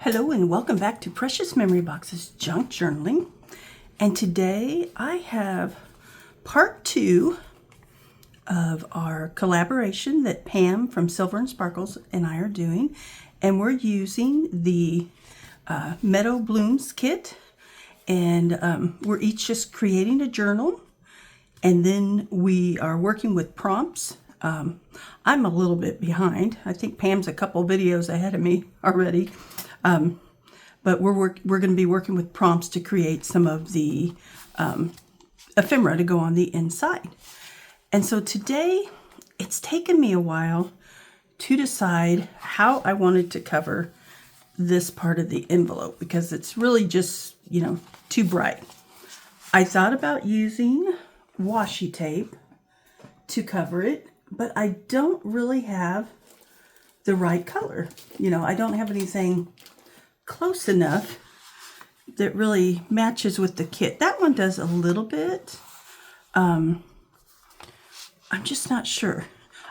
Hello and welcome back to Precious Memory Box's Junk Journaling. And today I have part 2 of our collaboration that Pam from Silver and Sparkles and I are doing. And we're using the Meadow Blooms kit. And we're each just creating a journal. And then we are working with prompts. I'm a little bit behind. I think Pam's a couple videos ahead of me already. But we're going to be working with prompts to create some of the ephemera to go on the inside. And so today, it's taken me a while to decide how I wanted to cover this part of the envelope because it's really just, too bright. I thought about using washi tape to cover it, but I don't really have the right color. I don't have anything close enough that really matches with the kit. That one does a little bit. I'm just not sure.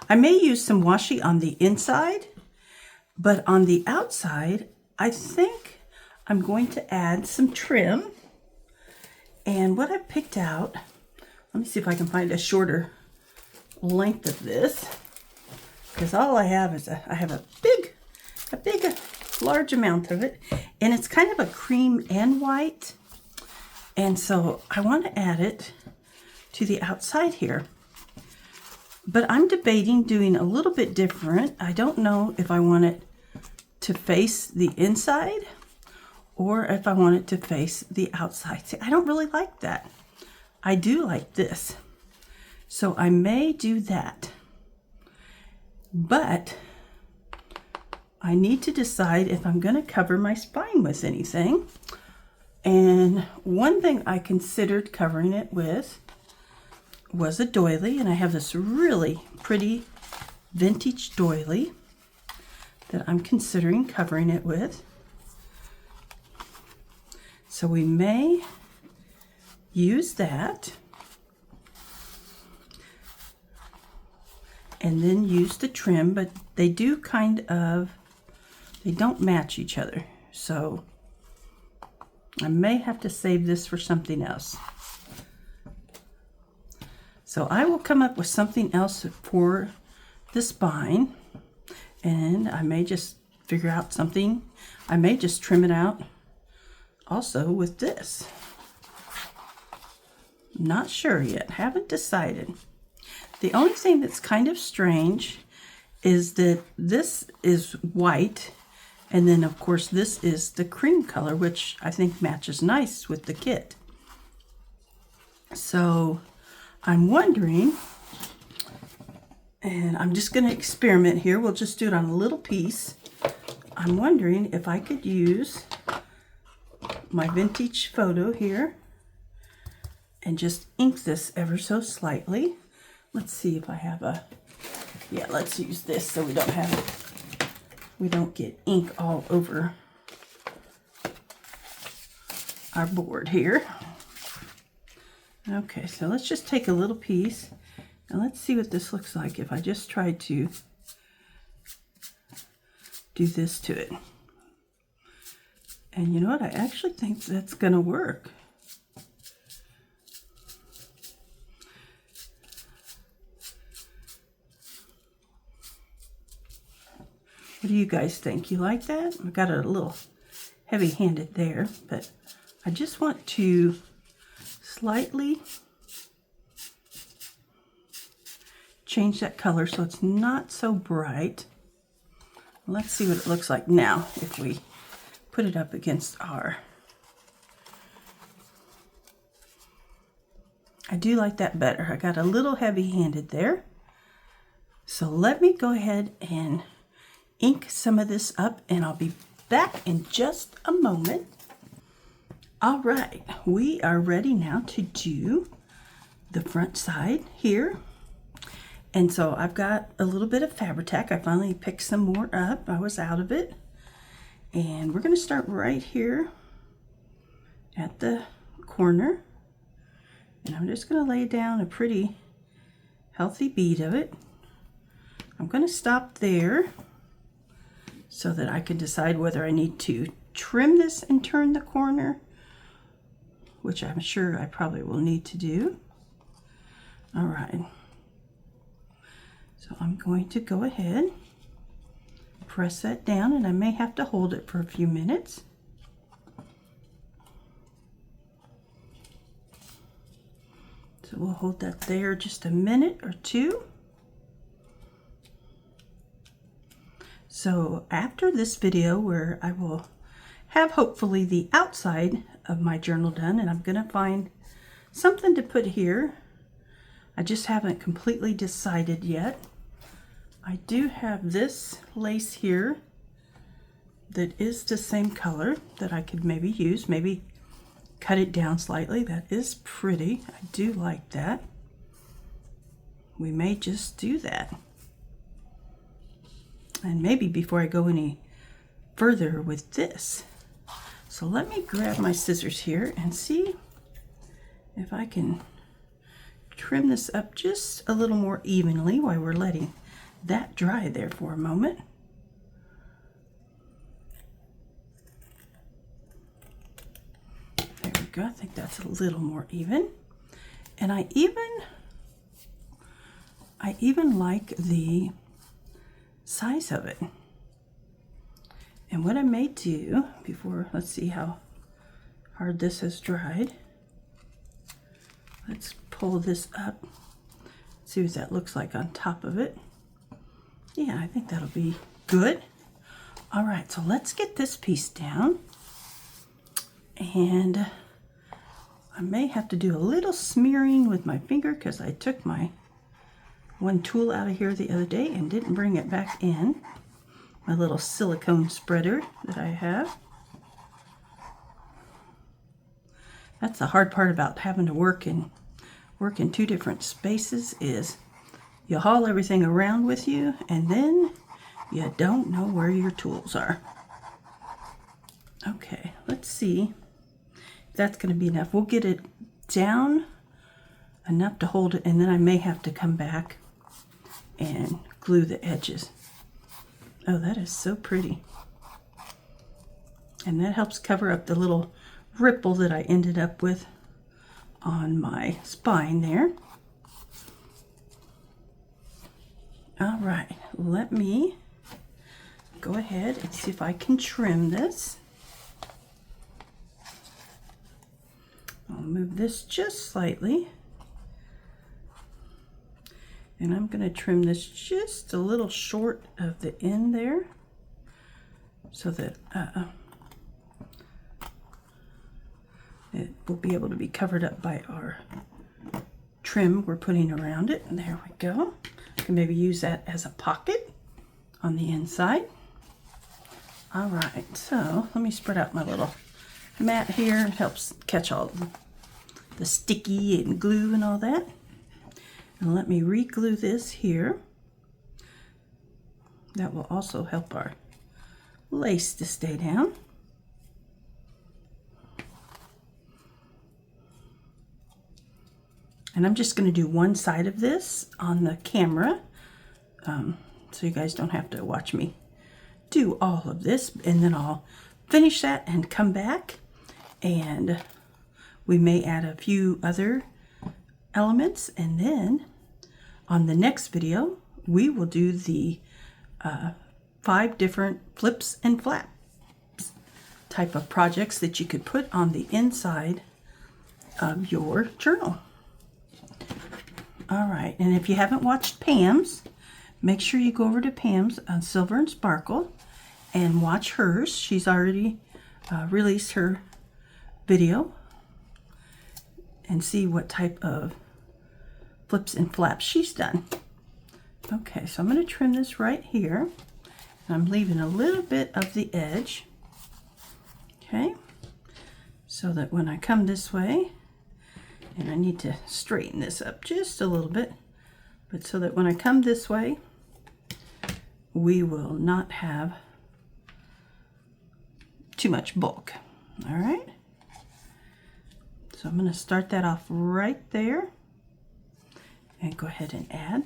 I may use some washi on the inside, but on the outside, I think I'm going to add some trim. And what I picked out, let me see if I can find a shorter length of this, because all I have is I have a big, large amount of it, and it's kind of a cream and white, and so I want to add it to the outside here. But I'm debating doing a little bit different. I don't know if I want it to face the inside or if I want it to face the outside. See, I don't really like that. I do like this. So I may do that. But I need to decide if I'm going to cover my spine with anything. And one thing I considered covering it with was a doily. And I have this really pretty vintage doily that I'm considering covering it with. So we may use that. And then use the trim, but they do they don't match each other. So I may have to save this for something else. So I will come up with something else for the spine, and I may just figure out something. I may just trim it out also with this. Not sure yet, haven't decided. The only thing that's kind of strange is that this is white, and then of course this is the cream color, which I think matches nice with the kit. So I'm wondering, and I'm just going to experiment here, we'll just do it on a little piece. I'm wondering if I could use my vintage photo here and just ink this ever so slightly. Let's see if I have let's use this so we don't get ink all over our board here. Okay, so let's just take a little piece and let's see what this looks like if I just try to do this to it. And you know what? I actually think that's going to work. What do you guys think? You like that? I got it a little heavy-handed there, but I just want to slightly change that color so it's not so bright. Let's see what it looks like now if we put it up against our... I do like that better. I got a little heavy-handed there. So let me go ahead and ink some of this up, and I'll be back in just a moment. All right, we are ready now to do the front side here. And so I've got a little bit of Fabri-Tac. I finally picked some more up. I was out of it. And we're going to start right here at the corner. And I'm just going to lay down a pretty healthy bead of it. I'm going to stop there so that I can decide whether I need to trim this and turn the corner, which I'm sure I probably will need to do. All right. So I'm going to go ahead, press that down, and I may have to hold it for a few minutes. So we'll hold that there just a minute or two. So after this video, where I will have hopefully the outside of my journal done, and I'm going to find something to put here. I just haven't completely decided yet. I do have this lace here that is the same color that I could maybe use, maybe cut it down slightly. That is pretty. I do like that. We may just do that. And maybe before I go any further with this. So let me grab my scissors here and see if I can trim this up just a little more evenly while we're letting that dry there for a moment. There we go. I think that's a little more even. And I even like the size of it. And what I may do before, let's see how hard this has dried. Let's pull this up, see what that looks like on top of it. Yeah, I think that'll be good. All right, so let's get this piece down. And I may have to do a little smearing with my finger because I took my one tool out of here the other day and didn't bring it back in. My little silicone spreader that I have. That's the hard part about having to work in two different spaces, is you haul everything around with you and then you don't know where your tools are. Okay, let's see if that's going to be enough. We'll get it down enough to hold it, and then I may have to come back and glue the edges. Oh, that is so pretty. And that helps cover up the little ripple that I ended up with on my spine there. All right, let me go ahead and see if I can trim this. I'll move this just slightly. And I'm going to trim this just a little short of the end there so that it will be able to be covered up by our trim we're putting around it. And there we go. I can maybe use that as a pocket on the inside. All right, so let me spread out my little mat here. It helps catch all the sticky and glue and all that. And let me re-glue this here. That will also help our lace to stay down. And I'm just going to do one side of this on the camera, so you guys don't have to watch me do all of this. And then I'll finish that and come back, and we may add a few other elements, and then on the next video we will do the 5 different flips and flaps type of projects that you could put on the inside of your journal. All right, and if you haven't watched Pam's, make sure you go over to Pam's on Silver and Sparkle and watch hers. She's already released her video, and see what type of flips and flaps she's done. Okay, so I'm going to trim this right here. I'm leaving a little bit of the edge, okay, so that when I come this way, and I need to straighten this up just a little bit, but so that when I come this way, we will not have too much bulk. All right, so I'm going to start that off right there and go ahead and add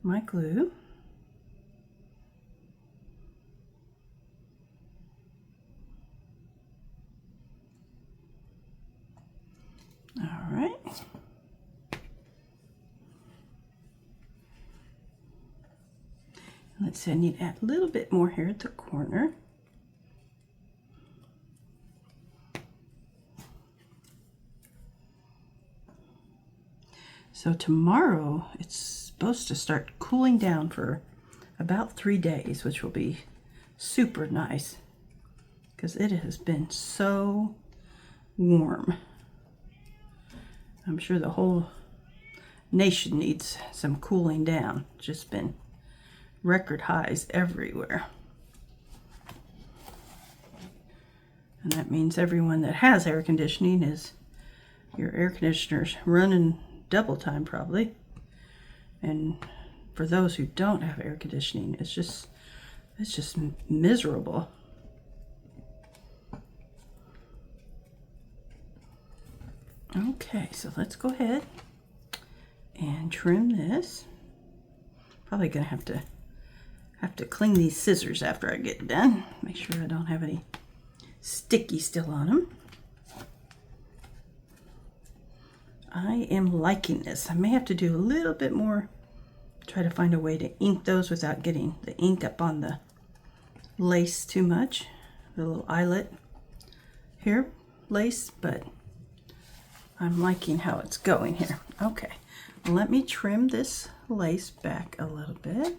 my glue. let's see, I need to add a little bit more here at the corner. So tomorrow it's supposed to start cooling down for about 3 days, which will be super nice because it has been so warm. I'm sure the whole nation needs some cooling down. It's just been record highs everywhere. And that means everyone that has air conditioning is, your air conditioner's running double time probably. And for those who don't have air conditioning, it's just miserable. Okay, so let's go ahead and trim this. Probably gonna have to clean these scissors after I get done. Make sure I don't have any sticky still on them. I am liking this. I may have to do a little bit more, try to find a way to ink those without getting the ink up on the lace too much. The little eyelet here, lace, but I'm liking how it's going here. Okay, let me trim this lace back a little bit.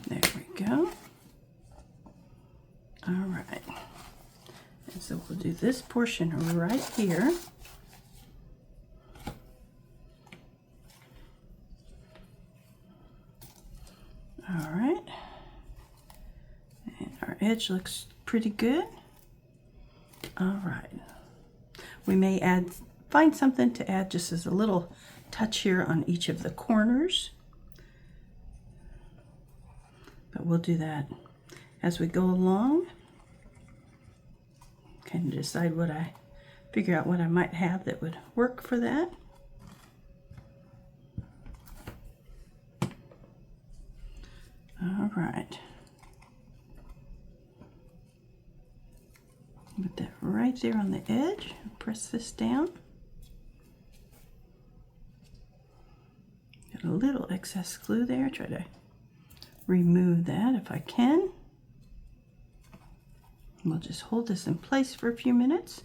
There we go. All right. And so we'll do this portion right here. All right. And our edge looks pretty good. All right. We may find something to add just as a little touch here on each of the corners. But we'll do that as we go along. Kind of decide figure out what I might have that would work for that. All right. Put that right there on the edge. Press this down. Got a little excess glue there. Try to remove that if I can. We'll just hold this in place for a few minutes.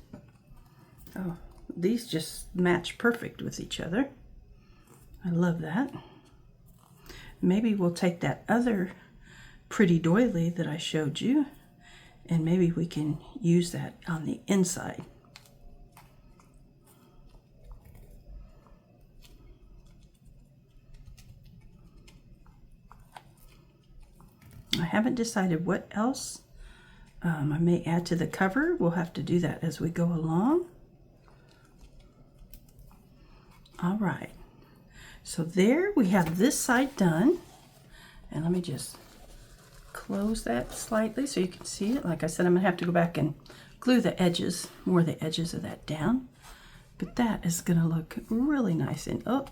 Oh, these just match perfect with each other. I love that. Maybe we'll take that other pretty doily that I showed you, and maybe we can use that on the inside. I haven't decided what else I may add to the cover. We'll have to do that as we go along. All right, so there we have this side done. And let me just close that slightly so you can see it. Like I said, I'm gonna have to go back and glue the edges, more of the edges of that down. But that is gonna look really nice. And oh,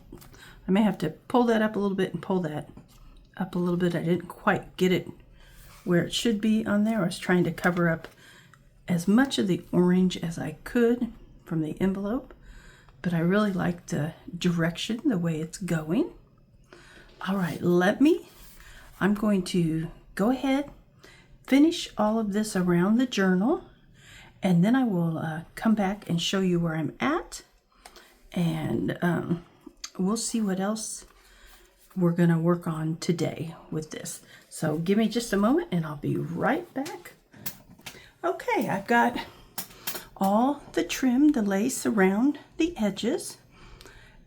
I may have to pull that up a little bit and pull that up a little bit. I didn't quite get it where it should be on there. I was trying to cover up as much of the orange as I could from the envelope, but I really like the direction, the way it's going. All right, I'm going to go ahead, finish all of this around the journal, and then I will come back and show you where I'm at, and we'll see what else we're going to work on today with this. So give me just a moment and I'll be right back. Okay, I've got all the trim, the lace around the edges,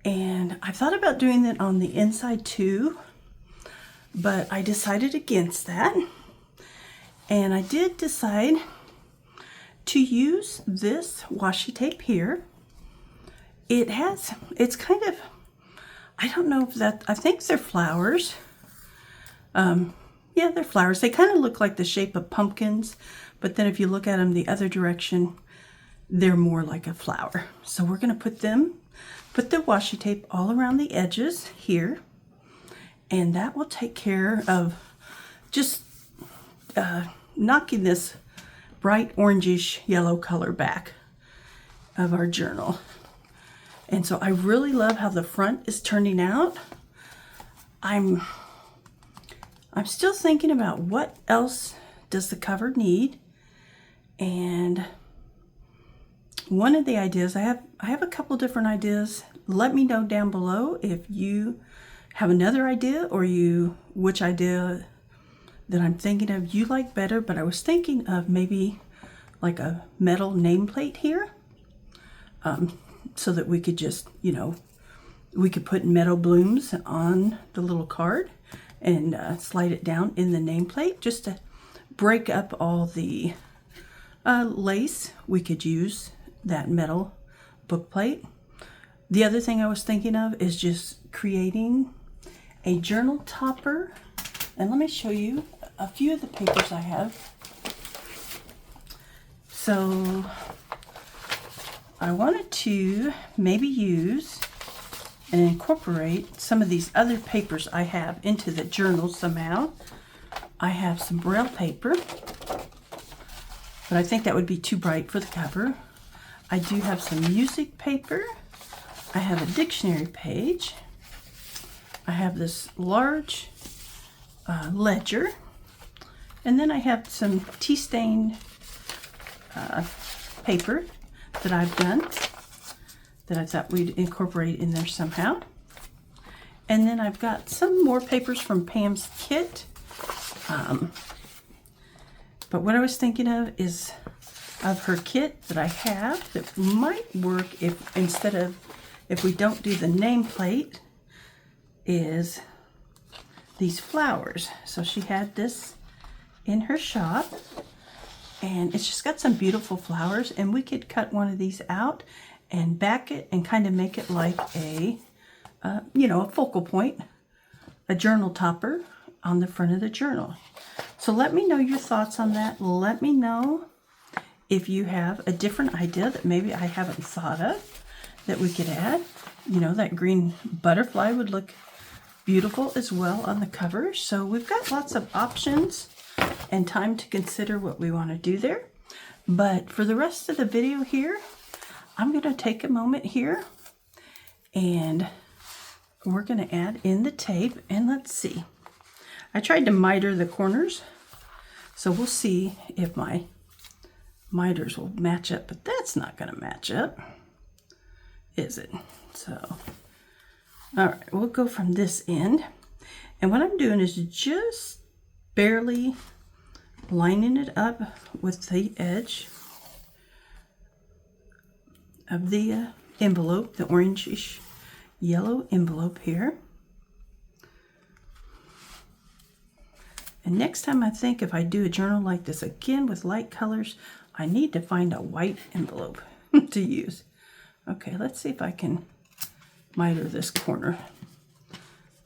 and I thought about doing that on the inside too, but I decided against that. And I did decide to use this washi tape here. It's kind of, I don't know if I think they're flowers. Yeah, they're flowers. They kind of look like the shape of pumpkins, but then if you look at them the other direction, they're more like a flower. So we're going to put the washi tape all around the edges here. And that will take care of just knocking this bright orangish yellow color back of our journal. And so I really love how the front is turning out. I'm still thinking about what else does the cover need. And one of the ideas, I have a couple different ideas. Let me know down below if you have another idea or which idea that I'm thinking of you like better. But I was thinking of maybe like a metal nameplate here, so that we could just, we could put Meadow Blooms on the little card and slide it down in the nameplate just to break up all the lace. We could use that metal book plate. The other thing I was thinking of is just creating a journal topper. And let me show you a few of the papers I have. So I wanted to maybe use and incorporate some of these other papers I have into the journal somehow. I have some Braille paper, but I think that would be too bright for the cover. I do have some music paper. I have a dictionary page. I have this large ledger. And then I have some tea stained paper that I've done that I thought we'd incorporate in there somehow. And then I've got some more papers from Pam's kit. But what I was thinking of is of her kit that I have that might work if we don't do the nameplate, is these flowers. So she had this in her shop, and it's just got some beautiful flowers, and we could cut one of these out and back it and kind of make it like a focal point, a journal topper on the front of the journal. So let me know your thoughts on that. Let me know if you have a different idea that maybe I haven't thought of that we could add. That green butterfly would look beautiful as well on the cover. So we've got lots of options and time to consider what we want to do there. But for the rest of the video here, I'm going to take a moment here and we're going to add in the tape. And let's see. I tried to miter the corners, so we'll see if my miters will match up, but that's not going to match up, is it? So, all right, we'll go from this end. And what I'm doing is just barely lining it up with the edge of the envelope, the orangish yellow envelope here. And next time I think if I do a journal like this again with light colors, I need to find a white envelope to use. Okay, let's see if I can miter this corner.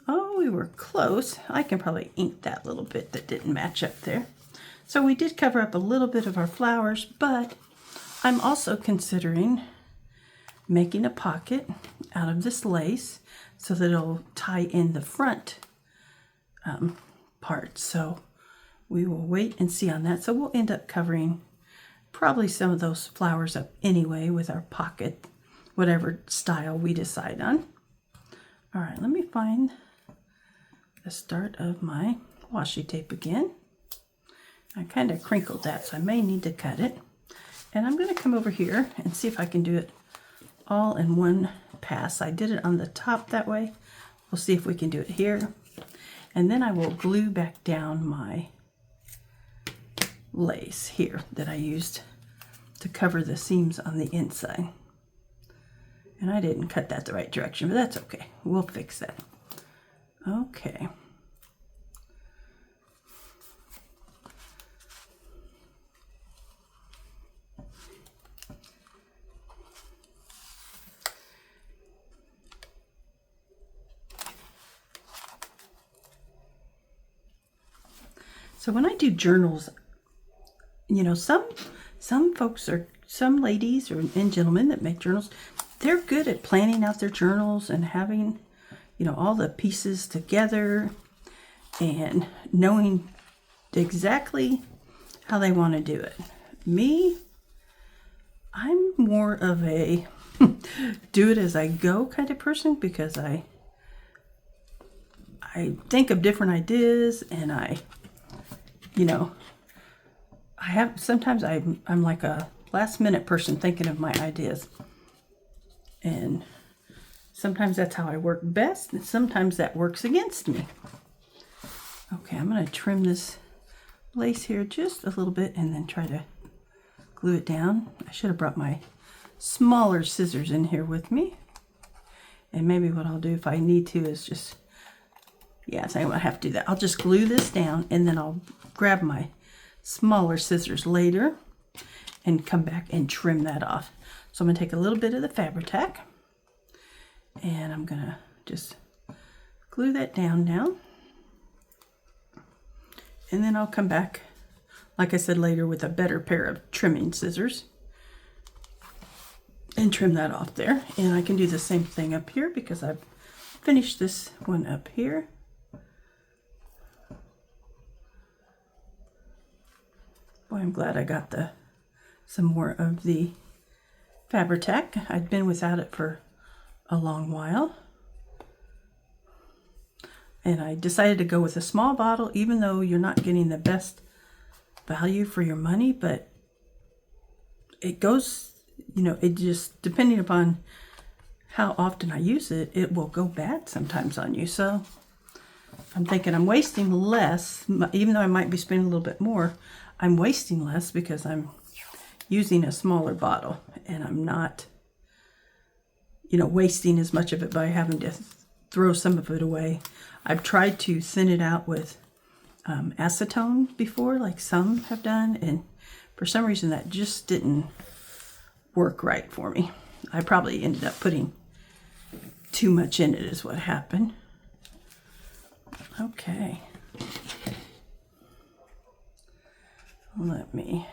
Oh, we were close. I can probably ink that little bit that didn't match up there. So we did cover up a little bit of our flowers, but I'm also considering making a pocket out of this lace so that it'll tie in the front part. So we will wait and see on that. So we'll end up covering probably some of those flowers up anyway with our pocket, whatever style we decide on. All right, let me find the start of my washi tape again. I kind of crinkled that, so I may need to cut it. And I'm going to come over here and see if I can do it all in one pass. I did it on the top that way. We'll see if we can do it here. And then I will glue back down my lace here that I used to cover the seams on the inside. And I didn't cut that the right direction, but that's okay. We'll fix that. Okay. So when I do journals, some folks some ladies and gentlemen that make journals, they're good at planning out their journals and having, you know, all the pieces together and knowing exactly how they want to do it. Me, I'm more of a do it as I go kind of person, because I think of different ideas, and you know, sometimes I'm like a last minute person thinking of my ideas, and sometimes that's how I work best, and sometimes that works against me. Okay, I'm going to trim this lace here just a little bit and then try to glue it down. I should have brought my smaller scissors in here with me. And maybe what I'll do if I need to is just, yeah, I think I'll have to do that. I'll just glue this down and then I'll grab my smaller scissors later and come back and trim that off. So I'm going to take a little bit of the Fabri-Tac and I'm going to just glue that down now. And then I'll come back, like I said, later with a better pair of trimming scissors and trim that off there. And I can do the same thing up here because I've finished this one up here. Boy, I'm glad I got some more of the Fabri-Tac. I'd been without it for a long while. And I decided to go with a small bottle, even though you're not getting the best value for your money, but it goes, you know, it just, depending upon how often I use it, it will go bad sometimes on you. So I'm thinking I'm wasting less, even though I might be spending a little bit more, I'm wasting less because I'm using a smaller bottle and I'm not, you know, wasting as much of it by having to throw some of it away. I've tried to thin it out with acetone before, like some have done, and for some reason that just didn't work right for me. I probably ended up putting too much in it is what happened. Okay. I'm going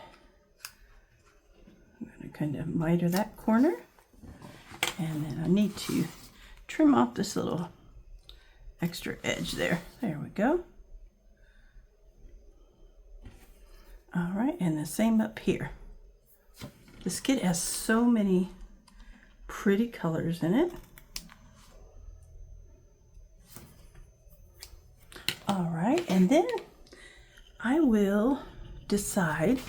to kind of miter that corner, and then I need to trim off this little extra edge there. There we go. All right, and the same up here. This kit has so many pretty colors in it. All right, and then I will decide,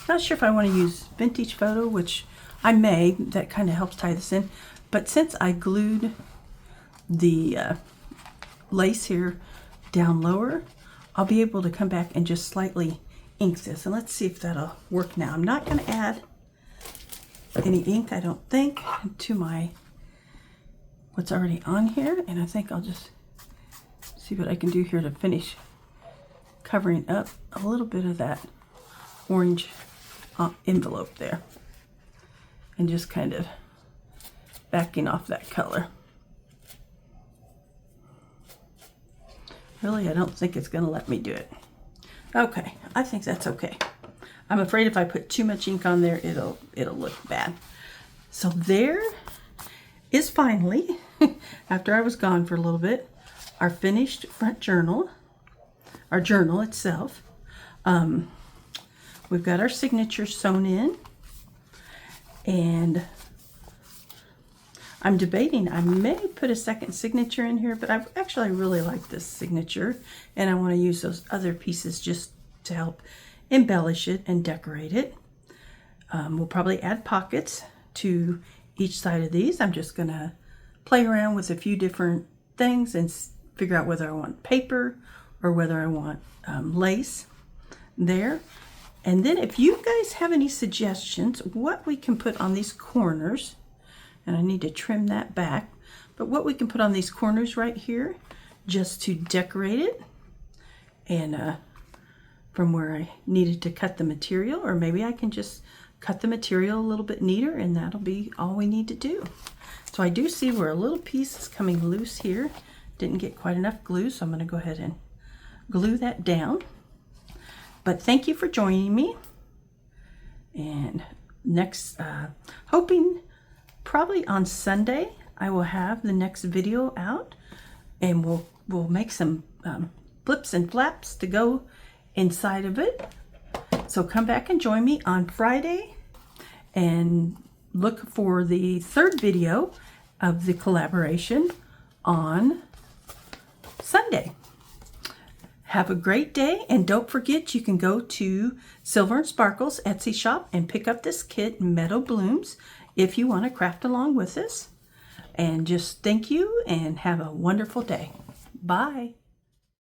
not sure if I want to use vintage photo, which I may, that kind of helps tie this in, but since I glued the lace here down lower, I'll be able to come back and just slightly ink this, and let's see if that'll work now. I'm not going to add any ink, I don't think, to my what's already on here, and I think I'll just see what I can do here to finish covering up a little bit of that orange envelope there and just kind of backing off that color. Really, I don't think it's going to let me do it. Okay, I think that's okay. I'm afraid if I put too much ink on there, it'll look bad. So there is finally, after I was gone for a little bit, our finished front journal, our journal itself. We've got our signature sewn in, and I'm debating, I may put a second signature in here, but I actually really like this signature, and I want to use those other pieces just to help embellish it and decorate it. We'll probably add pockets to each side of these. I'm just going to play around with a few different things and figure out whether I want paper or whether I want lace there. And then if you guys have any suggestions what we can put on these corners, and I need to trim that back, but what we can put on these corners right here just to decorate it, and from where I needed to cut the material, or maybe I can just cut the material a little bit neater and that'll be all we need to do. So I do see where a little piece is coming loose here. Didn't get quite enough glue, so I'm going to go ahead and glue that down. But thank you for joining me, and next, hoping probably on Sunday I will have the next video out. and we'll make some flips and flaps to go inside of it. So come back and join me on Friday and look for the third video of the collaboration on Sunday. Have a great day, and don't forget you can go to Silver and Sparkle's Etsy shop and pick up this kit, Meadow Blooms, if you want to craft along with us. And just thank you and have a wonderful day. Bye.